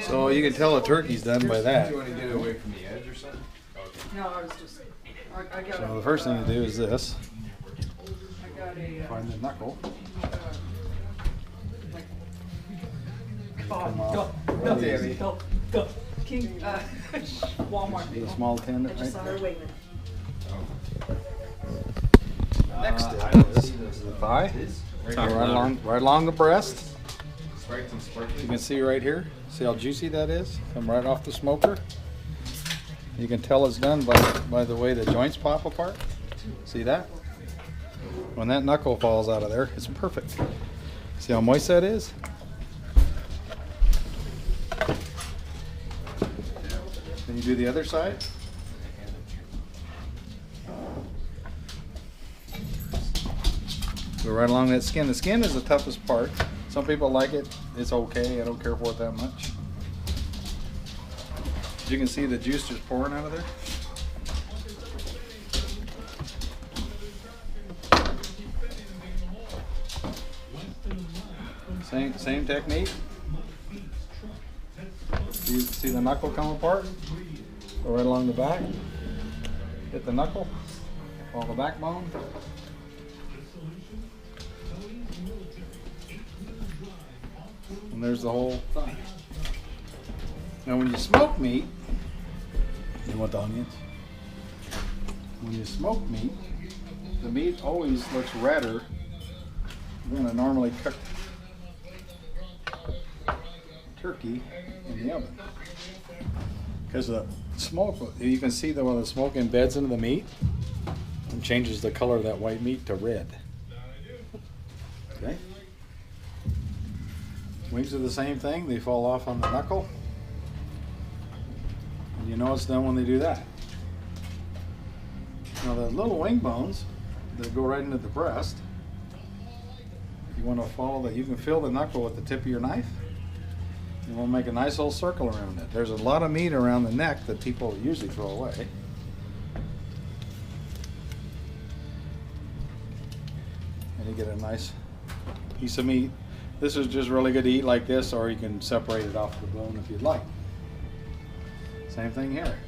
So you can tell a turkey's done by that. You want to get it away from the edge or something? No, I was just. I got So the first thing to do is this. I got a. Find the knuckle. God, Come off. go, Really go, go. King, Walmart. The small tendon I just saw right her there. waving. Next I step don't is see those. the thigh. Right So here. right along the breast. Sparks and sparkly. You can see right here. See how juicy that is? Come right off the smoker. You can tell it's done by the way the joints pop apart. See that? When that knuckle falls out of there, it's perfect. See how moist that is? Can you do the other side? Go right along that skin. The skin is the toughest part. Some people like it. It's okay. I don't care for it that much. You can see the juice just pouring out of there. Same technique. See the knuckle come apart? Go right along the back. Hit the knuckle. Follow the backbone. And there's the whole thigh. Now when you smoke meat, you want the onions? When you smoke meat, the meat always looks redder than a normally cooked turkey in the oven. Because the smoke, you can see that when the smoke embeds into the meat, it changes the color of that white meat to red. Okay? Wings are the same thing. They fall off on the knuckle. And you know it's done when they do that. Now the little wing bones that go right into the breast, you want to follow that. You can feel the knuckle with the tip of your knife. And we'll make a nice little circle around it. There's a lot of meat around the neck that people usually throw away. And you get a nice piece of meat. This is just really good to eat like this, or you can separate it off the bone if you'd like. Same thing here.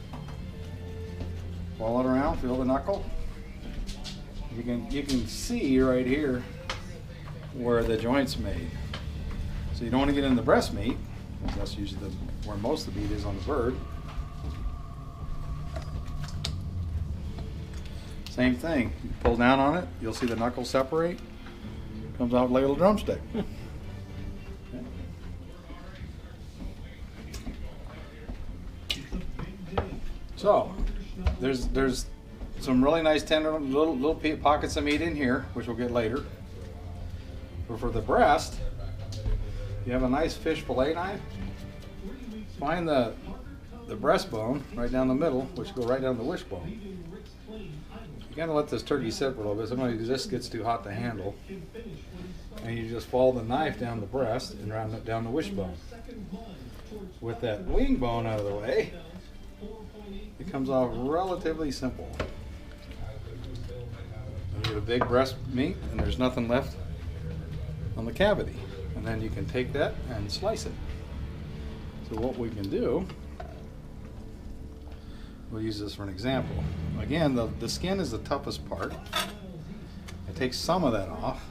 Follow it around, feel the knuckle. You can see right here where the joint's made. So you don't want to get in the breast meat, because that's usually where most of the meat is on the bird. Same thing. You pull down on it, you'll see the knuckle separate. Comes out like a little drumstick. Okay. So there's some really nice tender little pockets of meat in here, which we'll get later. But for the breast, you have a nice fish fillet knife. Find the breastbone right down the middle, which go right down the wishbone. You gotta let this turkey sit for a little bit. Sometimes this gets too hot to handle. And you just follow the knife down the breast and round it down the wishbone. With that wing bone out of the way, it comes off relatively simple. You get a big breast meat and there's nothing left on the cavity. And then you can take that and slice it. So what we can do, we'll use this for an example. Again, the skin is the toughest part. It takes some of that off.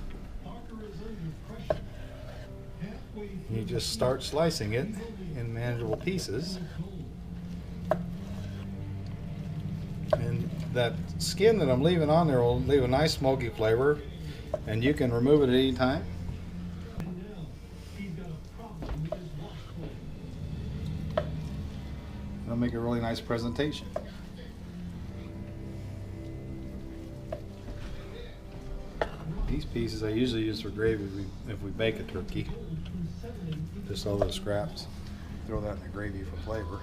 You just start slicing it in manageable pieces. And that skin that I'm leaving on there will leave a nice smoky flavor, and you can remove it at any time. It'll make a really nice presentation. These pieces I usually use for gravy if we bake a turkey. Just all those scraps. Throw that in the gravy for flavor.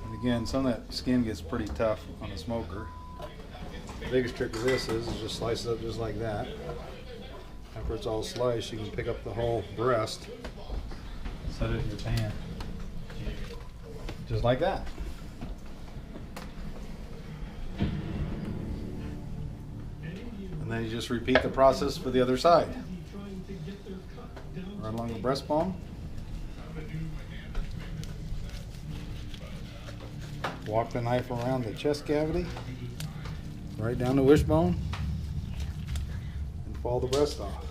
And again, some of that skin gets pretty tough on the smoker. The biggest trick of this is just slice it up just like that. After it's all sliced, you can pick up the whole breast, set it in your pan, just like that. And And then you just repeat the process for the other side. Right along the breastbone. Walk the knife around the chest cavity, right down the wishbone, and fall the breast off.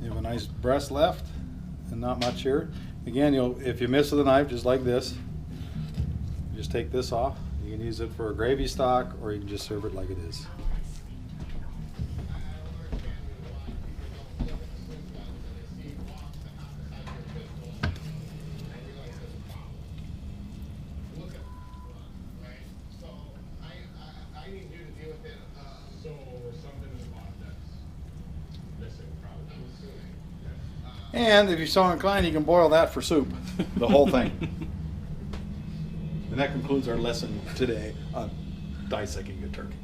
You have a nice breast left and not much here. Again, if you miss with a knife, just like this, just take this off. You can use it for a gravy stock, or you can just serve it like it is. And if you're so inclined, you can boil that for soup, the whole thing. And that concludes our lesson today on dissecting a turkey.